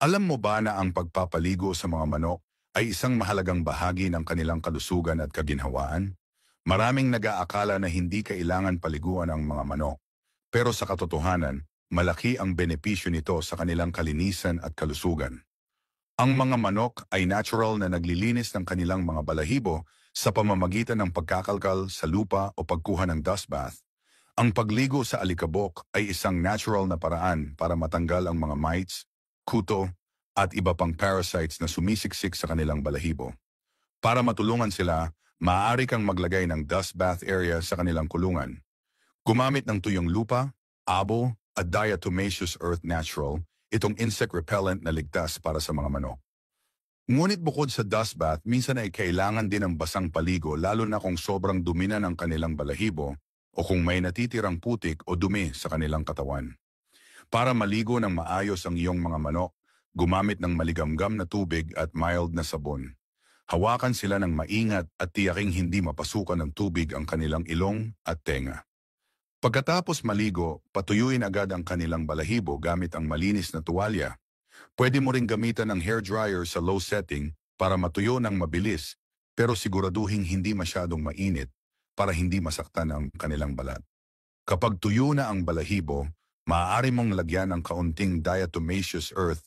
Alam mo ba na ang pagpapaligo sa mga manok ay isang mahalagang bahagi ng kanilang kalusugan at kaginhawaan? Maraming nag-aakala na hindi kailangan paliguan ang mga manok. Pero sa katotohanan, malaki ang benepisyo nito sa kanilang kalinisan at kalusugan. Ang mga manok ay natural na naglilinis ng kanilang mga balahibo sa pamamagitan ng pagkakalkal sa lupa o pagkuha ng dust bath. Ang pagligo sa alikabok ay isang natural na paraan para matanggal ang mga mites, kuto, at iba pang parasites na sumisiksik sa kanilang balahibo. Para matulungan sila, maaari kang maglagay ng dust bath area sa kanilang kulungan. Gumamit ng tuyong lupa, abo, at diatomaceous earth natural, itong insect repellent na ligtas para sa mga manok. Ngunit bukod sa dust bath, minsan ay kailangan din ng basang paligo lalo na kung sobrang dumi na ng kanilang balahibo o kung may natitirang putik o dumi sa kanilang katawan. Para maligo ng maayos ang iyong mga manok, gumamit ng maligamgam na tubig at mild na sabon. Hawakan sila ng maingat at tiyaking hindi mapasukan ng tubig ang kanilang ilong at tenga. Pagkatapos maligo, patuyuin agad ang kanilang balahibo gamit ang malinis na tuwalya. Pwede mo ring gamitan ng hair dryer sa low setting para matuyo ng mabilis, pero siguraduhin hindi masyadong mainit para hindi masaktan ang kanilang balat. Kapag tuyo na ang balahibo, maaari mong lagyan ng kaunting diatomaceous earth